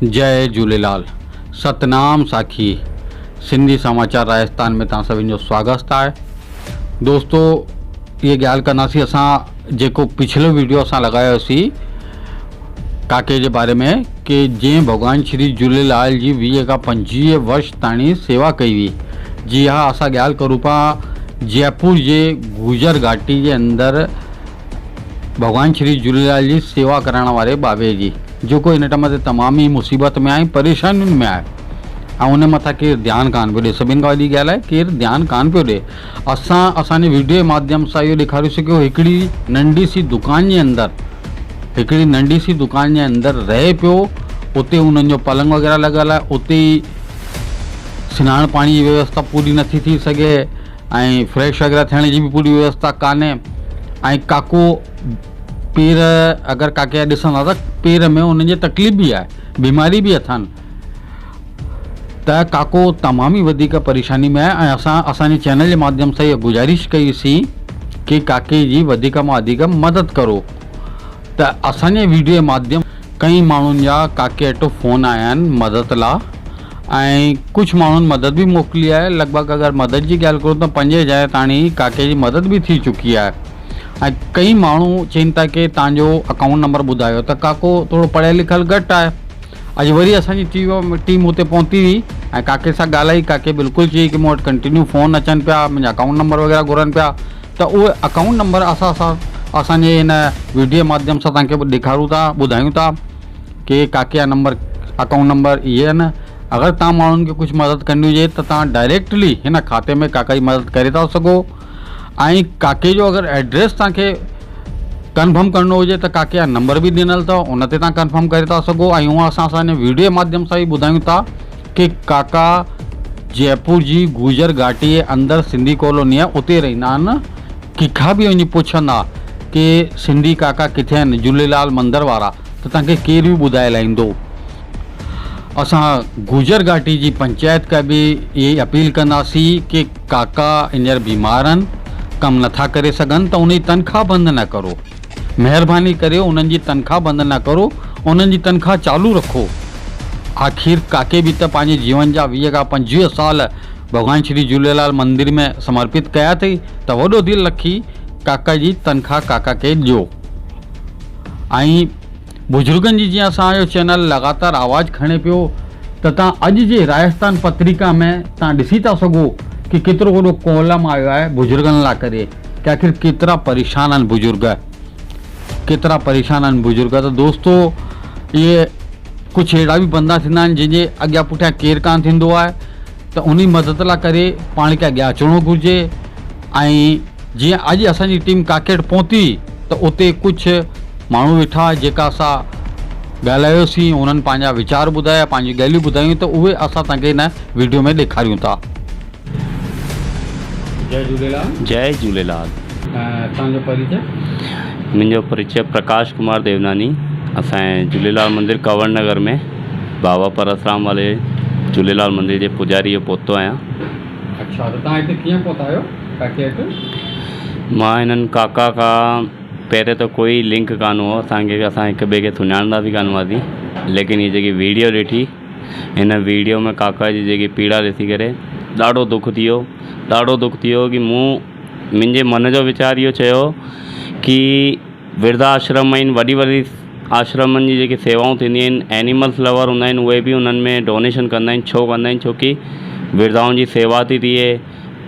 जय झूलेलाल। सतनाम साखी सिंधी समाचार राजस्थान में तव्हां सभिनि जो स्वागत है। दोस्तों, ये ॻाल्हि कंदासीं असां जेको पिछलो वीडियो असां लगायोसीं काके जे बारे में कि जंहिं भगवान श्री झूलेलाल जी 20 खां 25 वर्ष ताणी सेवा कई हुई। जी हाँ, असां ॻाल्हि करूं पिया जयपुर जे गुजर घाटी जे अंदर भगवान श्री झूलेलाल जी सेवा करण वारे बाबे जी, जेको इन टाइम ते तमाम ही मुसीबत में आहे, परेशानियुनि में आहे ऐं उन मथां केरु ध्यानु कान पियो ॾिए। सभिनि खां वॾी ॻाल्हि आहे केरु ध्यानु कान पियो ॾिए। असांजे वीडियो जे माध्यम सां इहो ॾेखारियोसीं कि हिकिड़ी नंढी सी दुकान जे अंदर रहे पियो। उते उन्हनि जो पलंग वग़ैरह लॻल आहे, उते ई सनानु पाणी जी व्यवस्था पूरी नथी थी सघे ऐं फ्रेश वग़ैरह थियण जी बि पूरी व्यवस्था कान्हे। ऐं काको पेर अगरि काके ॾिसंदा त पेर में उन्हनि जे तकलीफ़ बि आहे, बीमारी बि अथनि, त काको तमाम ई वधीक परेशानी में आहे। ऐं असांजे चैनल जे माध्यम सां इहा गुज़ारिश कईसीं कि काके जी वधीक मां वधीक मदद करो। त असांजे वीडियो जे माध्यम कई माण्हुनि जा काके वटि फ़ोन आया आहिनि मदद लाइ ऐं कुझु माण्हुनि मदद बि मोकिली आहे। लॻभॻि अगरि मदद जी ॻाल्हि करूं त 5,000 ताणी काके जी मदद बि थी चुकी आहे। ऐं कई माण्हू चवनि था कि तव्हांजो अकाउंट नंबर ॿुधायो, त काको थोरो पढ़ियल लिखियल घटि आहे। अॼु वरी असांजी टीम हुते पहुती हुई ऐं काके सां ॻाल्हाई। काके बिल्कुलु चई कि मूं वटि कंटिन्यू फ़ोन अचनि पिया, मुंहिंजा अकाउंट नंबर वग़ैरह घुरनि पिया। त उहे अकाउंट नंबर असांजे हिन वीडियो जे माध्यम सां तव्हांखे ॾेखारूं था, ॿुधायूं था कि काके जा नंबर अकाउंट नंबर इहे आहिनि। अगरि तव्हां माण्हुनि खे कुझु मदद करणी हुजे त तव्हां डायरेक्टली हिन खाते में काका जी मदद करे था सघो। ऐं काके जो अगरि एड्रेस तव्हांखे कंफर्म करिणो हुजे त काके जा नंबर बि ॾिनल अथव, उन ते तव्हां कंफर्म करे था सघो। ऐं हूअं असांजे वीडियो जे माध्यम सां ई ॿुधायूं था कि काका जयपुर जी गुजर घाटी जे अंदरि सिंधी कॉलोनी आहे, उते रहंदा आहिनि। कंहिंखां बि वञी पुछंदा कि सिंधी काका किथे आहिनि, झूलेलाल मंदर वारा, त तव्हांखे केरु बि ॿुधाए लाहींदो। असां गुजर घाटी जी पंचायत खां बि इहा अपील कंदासीं कि काका हींअर बीमार आहिनि, कमु नथा करे सघनि, त उनजी तनख़्वाह बंदि न करो। महिरबानी करे उन्हनि जी तनख़्वाह बंदि न करो, उन्हनि जी तनख़्वाह चालू रखो। आख़िर काके बि त पंहिंजे जीवन जा 20 खां 25 साल भगवान श्री झूलेलाल मंदिर में समर्पित कया अथई, त वॾो दिलि रखी काका जी तनख़्वाह काका खे ॾियो। ऐं बुज़ुर्गनि जी जीअं असांजो चैनल लगातार आवाज़ु खणे पियो, त तव्हां अॼु जे राजस्थान पत्रिका में तव्हां ॾिसी था सघो कि केतिरो वॾो कॉलम आयो आहे बुज़ुर्गनि लाइ करे कि आख़िर केतिरा परेशान आहिनि बुज़ुर्ग, केतिरा परेशान आहिनि बुज़ुर्ग। त दोस्तों, इहे कुझु अहिड़ा बि बंदा थींदा आहिनि जंहिंजे अॻियां पुठियां केरु कान थींदो आहे, त उन मदद लाइ करे पाण खे अॻियां अचिणो घुरिजे। ऐं जीअं अॼु असांजी टीम काके वटि पहुती त उते कुझु माण्हू वेठा जेका असां ॻाल्हायोसीं, उन्हनि पंहिंजा वीचार ॿुधाया, पंहिंजी ॻाल्हियूं ॿुधायूं, त उहे असां तव्हांखे हिन वीडियो में ॾेखारियूं था। जय झूलेलाल। जय झूलेलाल। तव्हांजो परिचय? मुंहिंजो परिचय प्रकाश कुमार देवनानी। असांजे झूलेलाल मंदिर कंवर नगर में बाबा परसराम वाले झूलेलाल मंदिर जे पुजारी जो पोतो आहियां। अच्छा, त तव्हां हिते कीअं पहुता आहियो काके वटि? मां हिननि काका खां पहिरें त कोई लिंक कान हुओ असांखे, असां हिक ॿिए खे सुञाणंदा बि कान हुआसीं। लेकिन हीअ जेकी वीडियो ॾिठी, हिन वीडियो में काका जी जेकी पीड़ा ॾिसी करे ॾाढो दुख थी वियो कि मुंहिंजे मन जो वीचार इहो चयो कि वृद्धाश्रम आहिनि, वॾी आश्रमनि जी जेकी सेवाऊं थींदियूं आहिनि, एनिमल्स लवर हूंदा आहिनि, उहे बि उन्हनि में डोनेशन कंदा आहिनि। छो कंदा आहिनि? छोकी वृद्धाउनि जी सेवा थी थिए,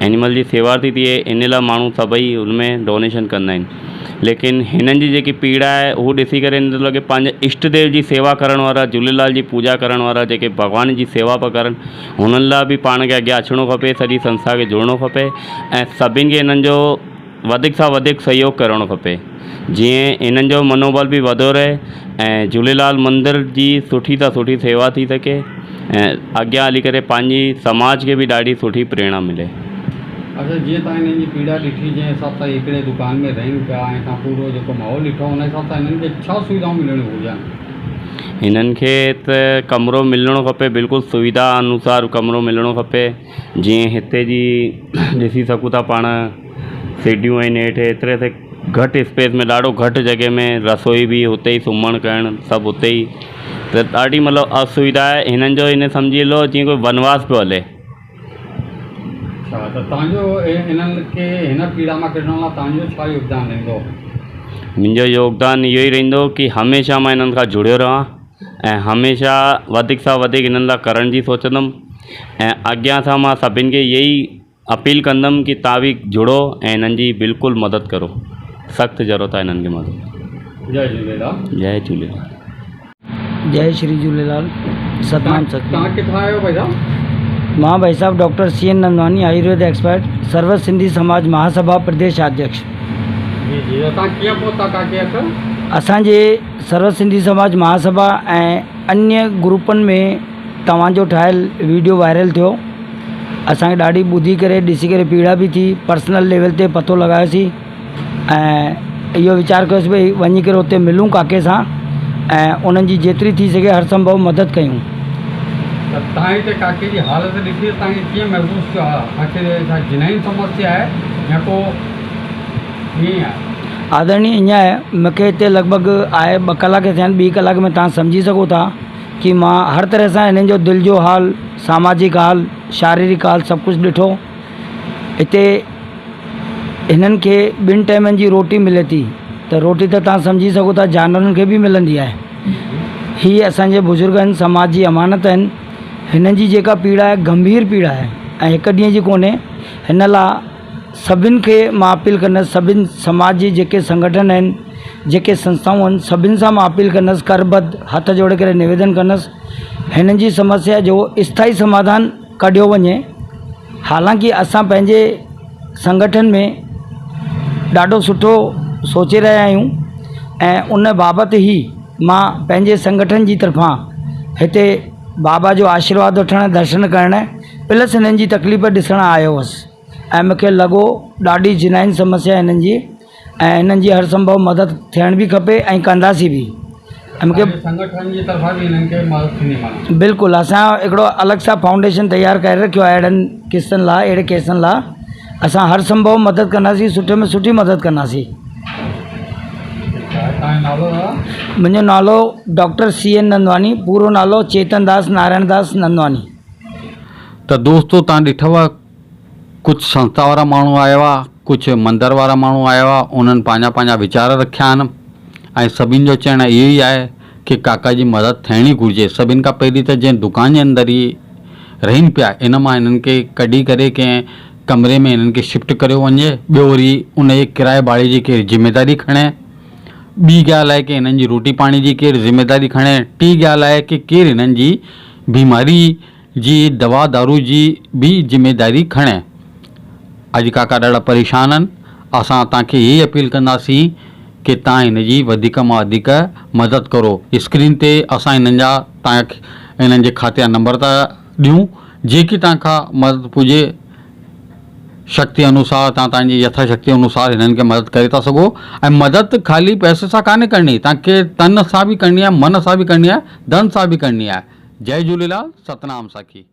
एनिमल जी सेवा थी थिए, इन लाइ माण्हू सभई उनमें डोनेशन कंदा आहिनि। लेकिन हिननि जी जेकी पीड़ा आहे उहो ॾिसी करे इन लॻे पंहिंजे इष्ट देव जी सेवा करण वारा, झूलेलाल जी पूजा करण वारा, जेके भॻवान जी सेवा पिया करनि, हुननि लाइ बि पाण खे अॻियां अचिणो खपे, सॼी संस्था खे जुड़णो खपे ऐं सभिनि खे हिननि जो वधीक सां वधीक सहयोग करणो खपे, जीअं हिननि जो मनोबल बि वधो रहे ऐं झूलेलाल मंदिर जी सुठी सां सुठी सेवा थी सघे ऐं अॻियां हली करे पंहिंजी समाज खे बि ॾाढी सुठी प्रेरणा मिले। अच्छा, जीअं तव्हां हिननि जी पीड़ा ॾिठी, जंहिं हिसाब सां हिकिड़े दुकान में रहनि पिया ऐं तव्हां पूरो जेको माहौल ॾिठो, उन हिसाब सां हिननि खे छा सुविधाऊं मिलणियूं हुजनि? हिननि खे त कमिरो मिलणो खपे, बिल्कुलु सुविधा अनुसार कमिरो मिलणो खपे। जीअं हिते जी ॾिसी सघूं था पाण, सीढ़ियूं आहिनि हेठि, एतिरे ते घटि स्पेस में, ॾाढो घटि जॻह में रसोई बि हुते ई, सुम्हणु करणु सभु हुते ई, त ॾाढी मतिलबु असुविधा आहे हिननि जो। इन सम्झी हलो जीअं कोई वनवास पियो हले। अच्छा, त तव्हांजो इन्हनि खे हिन पीड़ा मां कढण लाइ तव्हांजो छा योगदान रहंदो? मुंहिंजो योगदान इहो ई रहंदो कि हमेशह मां हिननि खां जुड़ियो रहां ऐं हमेशह वधीक सां वधीक हिननि लाइ करण जी सोचंदुमि। ऐं अॻियां सां मां सभिनि खे इहा ई अपील कंदुमि कि तव्हां बि जुड़ो ऐं हिननि जी बिल्कुलु मदद करो। सख़्तु ज़रूरत आहे हिननि खे मदद। जय झूलेलाल। जय झूलेलाल। जय श्री झूलेलाल। सतनाम सखी। तव्हां किथां आहियो भाई साहब? मां भाई साहब doctor CN Nandwani, Ayurveda expert, Sarv Sindhi Samaj Mahasabha Pradesh अध्यक्ष। जी जी, तव्हां कीअं पहुता काके हथ? असांजे सर्व सिंधी समाज महासभा ऐं अन्य ग्रुपनि में तव्हांजो ठहियल वीडियो वायरल थियो। असांखे ॾाढी ॿुधी करे ॾिसी करे पीड़ा बि थी। पर्सनल लेवल ते पतो लॻायोसीं ऐं इहो वीचार कयोसीं भई वञी करे उते मिलूं काके सां ऐं उन्हनि जी जेतिरी थी सघे हर संभव मदद कयूं। त तव्हां हिते काके जी हालत ॾिसी तव्हांखे कीअं महसूसु थियो आहे? आख़िर छा जिनाइन समस्या आहे या को ईअं आहे? आदरणीय ईअं आहे, मूंखे हिते लॻभॻि आहे 2 कलाक थिया आहिनि। 2 कलाक में तव्हां सम्झी सघो था कि मां हर तरह सां हिननि जो दिलि जो हाल, सामाजिक हाल, शारीरिक हाल सभु कुझु ॾिठो। हिते हिननि खे 2 टाइमनि जी रोटी मिले थी, त रोटी त तव्हां सम्झी सघो था जानवरनि खे बि मिलंदी आहे। हीअ असांजे बुज़ुर्ग आहिनि, समाज जी अमानत आहिनि। हिननि जी जेका पीड़ा आहे गंभीर पीड़ा आहे ऐं हिकु ॾींहं जी कोन्हे। हिन लाइ सभिनि खे मां अपील कंदुसि, सभिनि समाज जी जेके संगठन आहिनि, जेके संस्थाऊं आहिनि, सभिनि सां मां अपील कंदुसि, करबद्ध हथ जोड़े करे निवेदन कंदुसि हिननि जी समस्या जो स्थायी समाधान कढियो वञे। हालांकि असां पंहिंजे संगठन में ॾाढो सुठो सोचे रहिया आहियूं ऐं उन बाबति ई मां पंहिंजे संगठन जी तरफ़ां हिते बाबा जो आशीर्वाद वठण, दर्शन करण प्लस हिननि जी तकलीफ़ ॾिसण आयो हुअसि ऐं मूंखे लॻो ॾाढी जिनाइन समस्या हिननि जी ऐं हिननि जी हर संभव मदद थियण बि खपे ऐं कंदासीं बि। ऐं मूंखे संगठन जी तरफ़ां बि हिननि खे मदद थींदी माना? बिल्कुलु, असां हिकिड़ो अलॻि सां फाउंडेशन तयारु करे रखियो आहे अहिड़नि केसनि लाइ, अहिड़े केसनि लाइ असां हर संभव मदद कंदासीं, सुठे में सुठी मदद कंदासीं। मुंहिंजो नालो डॉक्टर CN नंदवानी, पूरो नालो चेतन दास नारायण दास नंदवानी। त दोस्तों तव्हां ॾिठव कुझु संस्था वारा माण्हू आया हुआ, कुझु मंदर वारा माण्हू आया हुआ, उन्हनि पंहिंजा वीचार रखिया आहिनि ऐं सभिनि जो चवणु इहो ई आहे कि काका जी मदद थियणी घुरिजे। सभिनि खां पहिरीं त जंहिं दुकान जे अंदरि ई रहनि पिया, इन मां हिननि खे कढी करे कंहिं कमरे में हिननि खे शिफ्ट करियो वञे। ॿियो वरी उन जे किराए भाड़े जी केरु ज़िमेदारी खणे। ॿी ॻाल्हि आहे कि हिननि जी रोटी पाणी जी केरु ज़िमेदारी खणे। टी ॻाल्हि आहे कि केरु हिननि जी बीमारी जी दवा दारू जी बि ज़िमेदारी खणे। अॼु काका ॾाढा परेशान आहिनि। असां तव्हांखे इहा ई अपील कंदासीं कि तव्हां हिन जी वधीक मां वधीक मदद करो। स्क्रीन ते असां हिननि जा तव्हांखे हिननि जे खाते जा नंबर था ॾियूं, जेकी तव्हांखां मदद पुजे शक्ति अनुसार तव्हां तव्हांजी यथाशक्ति अनुसार हिननि खे मदद करे था सघो। ऐं मदद ख़ाली पैसे सां कान्हे करणी, तव्हांखे तन सां बि करणी आहे, मन सां बि करणी आहे, धन सां बि करणी आहे। जय झूलेलाल। सतनाम साखी।